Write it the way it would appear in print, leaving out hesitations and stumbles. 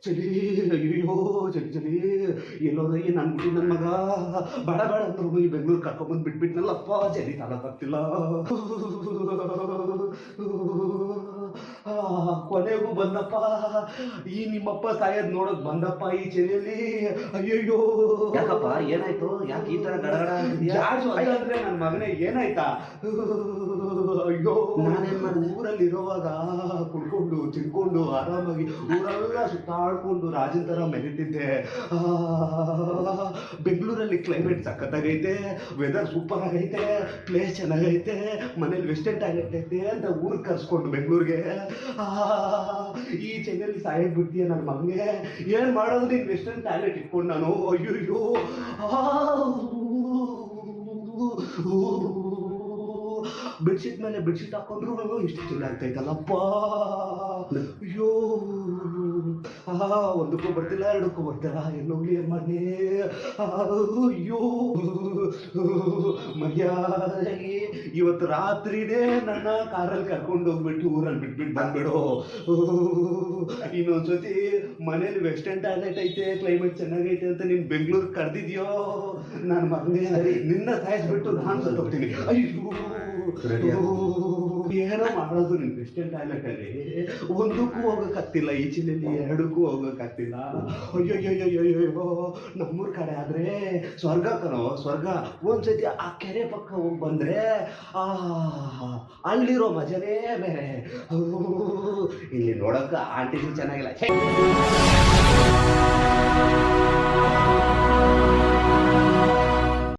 ಚಳಿ ಅಯ್ಯೋ ಚಳಿ ಚಳಿ ಎಲ್ಲೋದಯ್ಯ ನನ್ನ ಬಿಟ್ಟು ನನ್ನ ಮಗ ಬೇಡ ಬೇಡ ಅಂದ್ರು ಈ ಬೆಂಗಳೂರು ಕರ್ಕೊಂಬಂದು ಬಿಟ್ಬಿಟ್ನಲ್ಲಪ್ಪ ಚಳಿ ತಾಳಕ್ಕಾಗ್ತಿಲ್ಲ. ಕೊನೆಗೂ ಬಂದಪ್ಪ ಈ ನಿಮ್ಮಪ್ಪ ಸಾಯೋದ್ ನೋಡಕ್ ಬಂದಪ್ಪ ಈ ಚಳಿಯಲ್ಲಿ. ಅಯ್ಯಯ್ಯೋ ಯಾಕಪ್ಪ ಏನಾಯ್ತು? ಯಾಕೆ ಈ ತರ ಗಡಗಡ ಅಂದ್ರೆ ನನ್ನ ಮಗನೇ ಏನಾಯ್ತಾ? ಅಯ್ಯೋ ನಾನೇನ್ ಮಾಡಿದೆ? ಊರಲ್ಲಿ ಇರೋವಾಗ ಕುಡ್ಕೊಂಡು ತಿನ್ಕೊಂಡು ಆರಾಮಾಗಿ ಊರೆಲ್ಲ ಸುತ್ತಾಡ್ಕೊಂಡು ರಾಜನ್ ತರ ಮೆರೀತಿದ್ದೆ. ಬೆಂಗಳೂರಲ್ಲಿ ಕ್ಲೈಮೇಟ್ ಸಖತ್ತಾಗೈತೆ, ವೆದರ್ ಸೂಪರ್ ಆಗೈತೆ, ಪ್ಲೇಸ್ ಚೆನ್ನಾಗೈತೆ, ಮನೇಲಿ ವೆಸ್ಟರ್ನ್ ಟಾಯ್ಲೆಟ್ ಐತೆ ಅಂತ ಊರಿಗೆ ಕರ್ಸ್ಕೊಂಡು ಬೆಂಗಳೂರಿಗೆ. ಈ ಚೆನ್ನೈಲಿ ಸಾಯಕ್ ಬಿಡ್ತೀಯ ನನ್ನ ಮಗನಿಗೆ. ಏನ್ ಮಾಡೋದು ನೀನ್ ವೆಸ್ಟರ್ನ್ ಟಾಯ್ಲೆಟ್ ಇಟ್ಕೊಂಡು ನಾನು? ಅಯ್ಯೋ ಬೆಡ್ಶೀಟ್ ಮೇಲೆ ಬೆಡ್ಶೀಟ್ ಹಾಕೊಂಡ್ರು ಇಷ್ಟು ಚಳಿ ಆಗ್ತೈತಲ್ಲಪ್ಪ. ಅಯ್ಯೋ ಒಂದಕ್ಕೂ ಬರ್ತಿಲ್ಲ, ಎರಡಕ್ಕೂ ಬರ್ತಿಲ್ಲ, ಎಲ್ಲೋಗ್ಲಿ ಏನ್ ಮಾಡಿ? ಅಯ್ಯೋ ಮರ್ಯಾದಾಗಿ ಇವತ್ತು ರಾತ್ರಿನೇ ನನ್ನ ಕಾರಲ್ಲಿ ಕರ್ಕೊಂಡು ಹೋಗ್ಬಿಟ್ಟು ಊರಲ್ಲಿ ಬಿಟ್ಬಿಟ್ಟು ಬಂದ್ಬಿಡು. ಇನ್ನೊಂದ್ಸತಿ ಮನೇಲಿ ವೆಸ್ಟರ್ನ್ ಟಾಯ್ಲೆಟ್ ಐತೆ, ಕ್ಲೈಮೇಟ್ ಚೆನ್ನಾಗೈತೆ ಅಂತ ನೀನ್ ಬೆಂಗಳೂರು ಕರೆದಿದ್ಯೋ ನನ್ನ ಮಗನೇ ನಿನ್ನ ಸಾಯಿಸ್ಬಿಟ್ಟು ನಾನು ಸತ್ತೋಗ್ತೀನಿ. ಅಯ್ಯೋ ಏನೋ ಮಾಡೋದು ನಿನ್ ವೆಸ್ಟರ್ನ್ ಟಾಯ್ಲೆಟ್ ಅಲ್ಲಿ ಒಂದಕ್ಕೂ ಹೋಗಕ್ಕಾಗ್ತಿಲ್ಲ, ಈ ಚಿಲೆಯಲ್ಲಿ ಎರಡಕ್ಕೂ ಹೋಗಕ್ಕಾಗ್ತಿಲ್ಲ. ಅಯ್ಯೋಯ್ಯೋಯ್ಯೋಯ್ಯೋ ನಮ್ಮೂರ್ ಕಡೆ ಆದ್ರೆ ಸ್ವರ್ಗ ಕಣೋ ಸ್ವರ್ಗ. ಒಂದ್ಸತಿ ಆ ಕೆರೆ ಪಕ್ಕ ಹೋಗಿ ಬಂದ್ರೆ ಅಲ್ಲಿರೋ ಮಜನೇ ಬೇರೆ. ಇಲ್ಲಿ ನೋಡಕ್ಕ ಆಂಟಿಗೂ ಚೆನ್ನಾಗಿಲ್ಲ.